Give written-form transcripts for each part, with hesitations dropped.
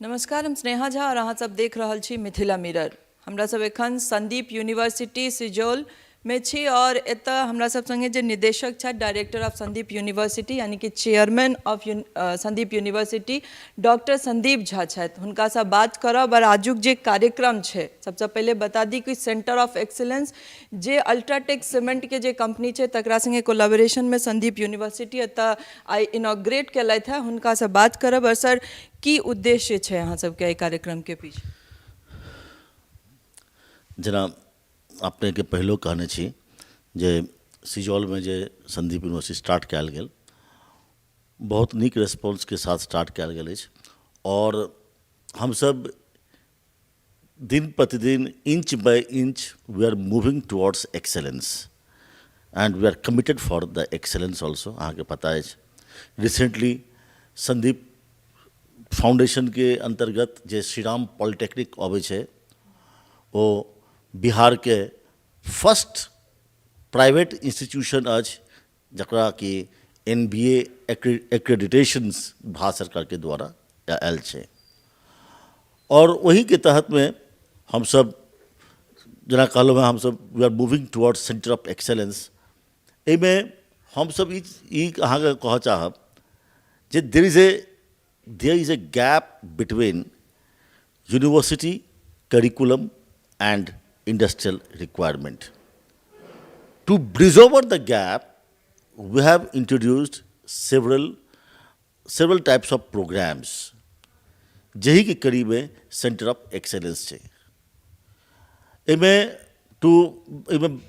नमस्कार, हम स्नेहा झा और अहाँ सब देख रहल छी मिथिला मिरर। हमरा सब एखन संदीप यूनिवर्सिटी सिजौल में छी और एतऽ हमरा सब संगे जे निदेशक छथि डायरेक्टर ऑफ संदीप यूनिवर्सिटी यानी कि chairman of Sandeep university doctor Sandeep Jha छथि। हुनका से बात करब और आजुक जे कार्यक्रम छै सबसे पहले बता दी कि centre of excellence J UltraTech cement के जे कंपनी छै तकरा संगे कोलैबोरेशन में संदीप यूनिवर्सिटी एतऽ आई इनॉग्रेट केलथि है। हुनका से बात करब और सर की उद्देश्य है अहाँ सबके एहि कार्यक्रम के पीछे? जेना अपने के पहलो कहने छी जे सिजौल में जे संदीप यूनिवर्सिटी स्टार्ट कयल गेल, बहुत नीक रेस्पॉन्स के साथ स्टार्ट कयल गेल अछि और हम सब दिन प्रतिदिन inch by inch we are moving towards excellence and we are committed for the excellence also. अहाँ के पता अछि रिसेंटली संदीप फाउंडेशन के अंतर्गत जे श्रीराम पॉलिटेक्निक अबै छै वो बिहार के फर्स्ट प्राइवेट इंस्टीट्यूशन अछि जकरा कि NBA एक्रेडिटेशंस भारत सरकार के द्वारा आयल छै और वही के तहत में हम सब जना कहलहुँ हम सब we are moving towards centre of excellence. एहिमे हम सब ई अहाँ के कहऽ चाहब जे there is a gap between university curriculum and industrial requirement. To bridge over the gap, we have introduced several types of programs जही के कड़ी में सेंटर ऑफ एक्सेलेंस छै। एमे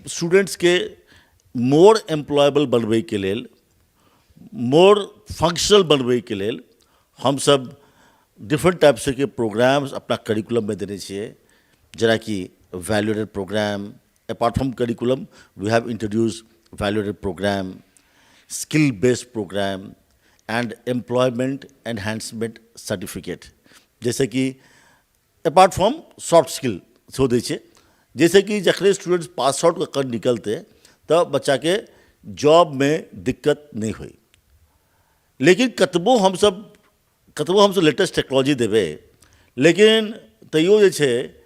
स्टूडेंट्स के मोर एम्प्लॉयबल बनबै के लेल, मोर फंक्शनल बनबै के लेल हम सब डिफरेंट टाइप्स के प्रोग्राम्स अपना करिकुलम में देने छिए, जरा कि value added programme. Apart from curriculum we have introduce value added programme, skill based programme and employment enhancement certificate. जैसे कि अपार्ट फ्रॉम सॉफ्ट स्किल सो दै छै, जैसे कि जखने स्टूडेंट्स पास आउट कर निकलते तो बच्चा के जॉब में दिक्कत नहीं हुई। लेकिन कतबो हम सब लेटेस्ट टेक्नोलॉजी देवे, लेकिन तैयो जे छै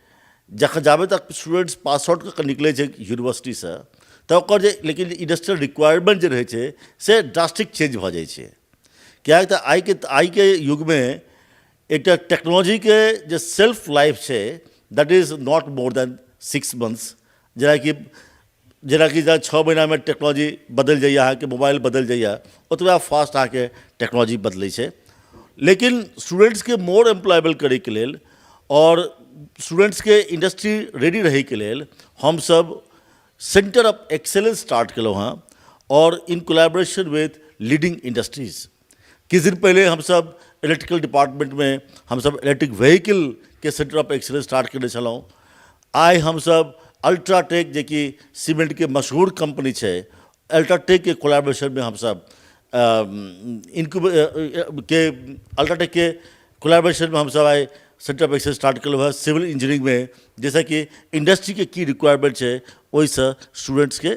जाबे तक स्टूडेंट्स पास आउट कर निकले छै यूनिवर्सिटी से तो ओकर जे लेकिन इंडस्ट्रियल रिक्वायरमेंट जे रहे छै से ड्रास्टिक चेंज भ जाए छै। क्या तो आई के युग में एक टेक्नोलॉजी के जो सेल्फ लाइफ है that is not more than 6 months। जरा कि 6 महीना में टेक्नोलॉजी बदल जाइए, अहाँ के मोबाइल बदल जाइए, ओतबा फास्ट अहाँ के टेक्नोलॉजी बदलै छै। लेकिन स्टूडेंट्स के मोर एम्प्लॉयबल करे के लेल और स्टूडेंट्स के इंडस्ट्री रेडी रहे के लेल हम sub centre of excellence start केलहुँ हाँ और in collaboration with leading industries. किछ दिन पहले हम सब इलेक्ट्रिकल डिपार्टमेंट में हम सब इलेक्ट्रिक व्हीकल के सेंटर ऑफ एक्सेलेंस स्टार्ट करने छलहुँ। आई हम सब अल्ट्राटेक जे कि सीमेंट के मशहूर कंपनी है, अल्ट्राटेक के कोलैबोरेशन में हम सब अल्ट्राटेक के कोलैबोरेशन में हम सब आए सेंटर ऑफ एक्सेलेंस स्टार्ट कर है सिविल इंजीनियरिंग में। जैसा कि इंडस्ट्री के की रिक्वायरमेंट है वही से स्टूडेंट्स के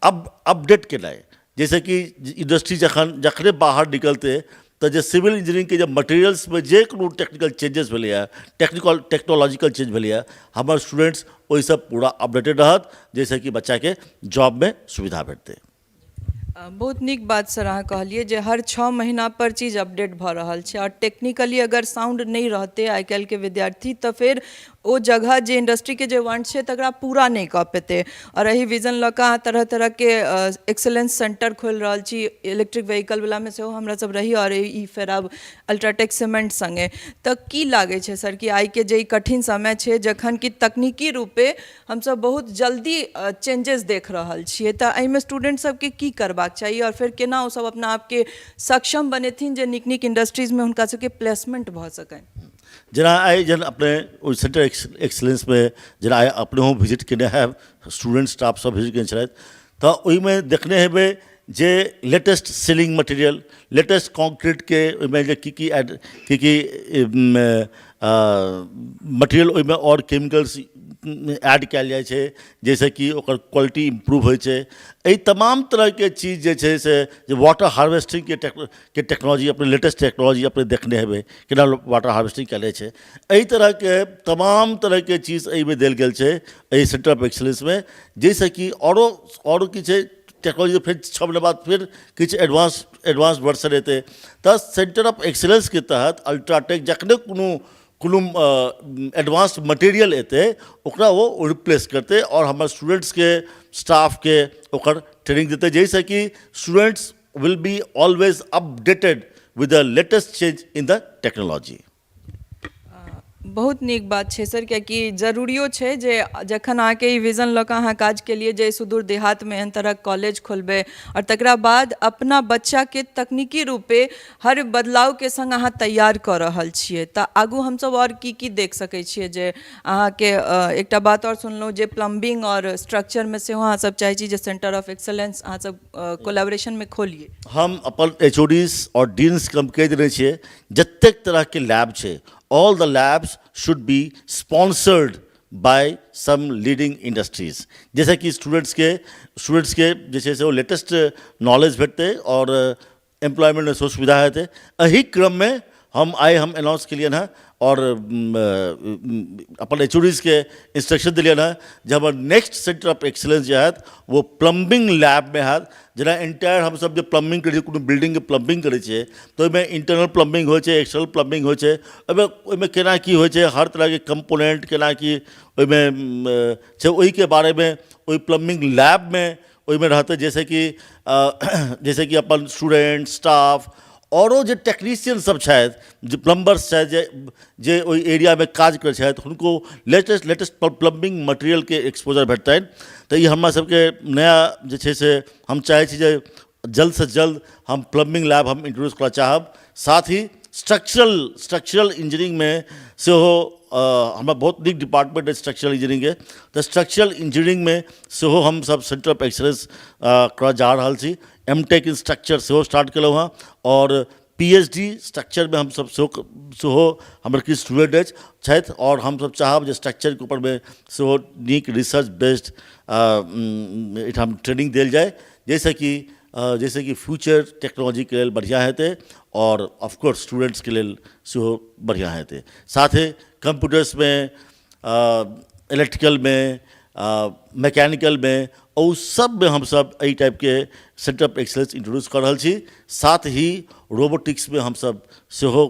अपडेट के लाए। जैसे कि इंडस्ट्री जखने बाहर निकलते तो जो सिविल इंजीनियरिंग के जो मटेरियल्स में जे कोनो टेक्निकल चेंजेस भेलै, टेक्नोलॉजिकल चेंज भेलै, हमारे स्टूडेंट्स वही सब पूरा अपडेटेड रहत, जैसे कि बच्चा के जॉब में सुविधा भेटते। बहुत नीक बात सर अहाँ कहलिए जे हर 6 महीना पर चीज अपडेट भ रहल छै और टेक्निकली अगर साउंड नहीं रहते आइ काल्हि के विद्यार्थी तो फिर ओ जगह जे इंडस्ट्री के जे वांट छै तकरा पूरा नहीं कऽ पेते। और यही विजन लऽ कऽ अहाँ तरह तरह के एक्सेलेंस सेंटर खोल रहल छी। इलेक्ट्रिक व्हीकल वाला में सेहो हमरा सब रही और ई फेर अब अल्ट्राटेक सीमेंट संगे तऽ की लागे छै सर कि आई के जे कठिन समय छै जखन कि तकनीकी रूपे हम सब बहुत जल्दी चेंजेस देख रहल छियै, तऽ एहिमे स्टूडेंट सबके की करबाक चाहिए और फिर केना ओ सब अपना आप के सक्षम बनेथिन जे नीक नीक इंडस्ट्रीज में हुनका सबके प्लेसमेंट भऽ सकनि? जना आई जन अपने सेंटर एक्सलेंस में जना आई अपने हम विजिट केने हैं, स्टूडेंट स्टाफ सब विजिट केने छथि, तो ओहि में देखने हेबै जे latest ceiling material, latest concrete के ओहिमे जे की मटेरियल ओहिमे और केमिकल्स ऐड कयल जाइ छै, जैसे कि ओकर क्वालिटी इम्प्रूव होइ छै। एहि तमाम तरहके चीज जे छै से जे वाटर हार्वेस्टिंग के टेक्नोलॉजी, अपने लेटेस्ट टेक्नोलॉजी अपने देखने हेबै केना वाटर हार्वेस्टिंग कयल जाइ छै। एहि तरहके तमाम तरहके चीज एहिमे देल गेल छै एहि सेंटर ऑफ एक्सीलेंसमे, जाहिसँ कि औरो की छै टेक्नोलॉजी फिर 6 महीना बाद फिर किछु एडवांस वर्सन एतै। तऽ सेंटर ऑफ एक्सीलेंसके तहत अल्ट्राटेक जखने कोनो एडवांस मटेरियल एतै ओकरा वो रिप्लेस करतै और हमर स्टूडेंट्सके स्टाफके ओकर ट्रेनिंग देतै, जाहिसँ कि students will be always updated with the latest change in the technology. बहुत नीक बात छै सर, कियाकि जरूरियो छै जे जखन अहाँके ई विजन लऽ कऽ अहाँ काज केलिए जे सुदूर देहातमे एहन तरहक कॉलेज खोलबै और तकरा बाद अपना बच्चाके तकनीकी रूपे हर बदलावके संग अहाँ तैयार कऽ रहल छियै, तऽ आगू हमसब और की देख सकै छियै? जे अहाँके एकटा बात और सुनलहुँ जे प्लम्बिंग और स्ट्रक्चरमे सेहो अहाँ सब चाहै छी जे सेंटर ऑफ एक्सेलेंस अहाँ सब कोलैबोरेशनमे खोलिए। हम अपन HODs और डीन्स के हम कहि देने छियै जतेक तरहके लैब छै, all the labs should be sponsored by some leading industries, जैसे कि स्टूडेंट्स के जे छै से वो लेटेस्ट नॉलेज भेटतै और एम्प्लॉयमेंट में सुविधा हेतै। एही क्रम में हम अनाउंस केलियन हैं और अपन HODs के इंस्ट्रक्शन दिलियन हैं जे हमर नेक्स्ट सेंटर ऑफ एक्सीलेंस जे हैत वो प्लम्बिंग लैब में हैत। जेना एंटायर हम सब जे प्लम्बिंग करै छियै, कोनो बिल्डिंग के प्लम्बिंग करै छियै तऽ ओहिमे इंटरनल प्लम्बिंग होइ छै, एक्सटर्नल प्लम्बिंग होइ छै। ओहिमे केना की होइ छै, हर तरह के कंपोनेंट केना की ओहिमे छै, ओहिके बारे में ओहि प्लम्बिंग लैब में ओहिमे रहतै। जैसे कि अपन स्टूडेंट स्टाफ औरो जे टेक्नीशियन सब छथि, जे प्लम्बर्स छथि, जे ओहि एरिया में काज करै छथि, हुनको लेटेस्ट प्लम्बिंग मटेरियल के एक्सपोजर भेटतनि। तऽ ई हमरा सबके नया जे छै से हम चाहै छी जे जल्द से जल्द हम प्लम्बिंग लैब हम इंट्रोड्यूस करना चाहब। साथ ही स्ट्रक्चरल इंजीनियरिंग में सेहो हमरा बहुत नीक डिपार्टमेंट है स्ट्रक्चरल इंजीनियरिंग के, तऽ स्ट्रक्चरल इंजीनियरिंग में सेहो हम सब सेंटर ऑफ एक्सीलेंस करऽ जा रहल छी। M.Tech इन स्ट्रक्चर सेहो स्टार्ट केलहुँ हँ और PhD स्ट्रक्चर में हम सब सेहो हमर किछु स्टूडेंट छथि और हम सब चाहब जे स्ट्रक्चर के ऊपर में सेहो नीक रिसर्च बेस्ड एहिठाम ट्रेनिंग देल जाए, जैसे कि फ्यूचर टेक्नोलॉजी के लेल बढ़िया हेतै और ऑफकोर्स स्टूडेंट्स के लेल सेहो बढ़िया हेतै। साथे कंप्यूटर्स में, इलेक्ट्रिकल में, मैकेनिकल में और सब में हम सब एहि टाइप के सेंटर ऑफ एक्सीलेंस इंट्रोड्यूस कर रहल छी। साथ ही रोबोटिक्स में हम सब सेहो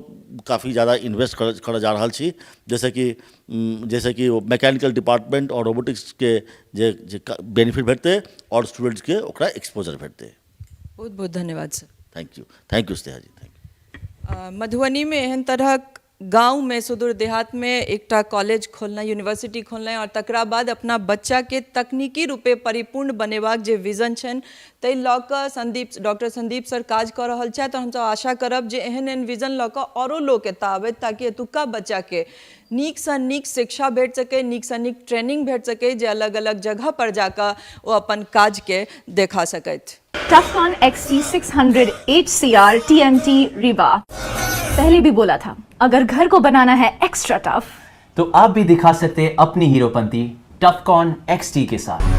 काफ़ी ज़्यादा इन्वेस्ट कर जा रहल छी, जैसे कि वो मैकेनिकल डिपार्टमेंट और रोबोटिक्स के जे बेनिफिट भेटतै और स्टूडेंट्स के ओकरा एक्सपोजर भेटतै। बहुत बहुत धन्यवाद sir. Thank you Sneha ji, thank you. Madhubani में एहन तरहक गांव में सुदूर देहात में एकटा कॉलेज खोलना, यूनिवर्सिटी खोलना और तकरा बाद अपना बच्चा के तकनीकी रूपे परिपूर्ण बनेबाक जे विजन छनि ताहि लऽ कऽ डॉक्टर संदीप सर काज कऽ रहल छथि। हम सब आशा करब जे एहन विजन लऽ कऽ औरो लोक एतऽ आबथि ताकि एतुका बच्चा के नीक सँ नीक शिक्षा भेट सकै, नीक सँ नीक ट्रेनिंग भेट सकै, जे अलग अलग जगह पर जाकर वो अपन काज के देखा सकथि। टफकॉन XT 600 HCR TMT रीवा। पहले भी बोला था, अगर घर को बनाना है एक्स्ट्रा टफ तो आप भी दिखा सकते हैं अपनी हीरोपंती टफकॉन XT के साथ।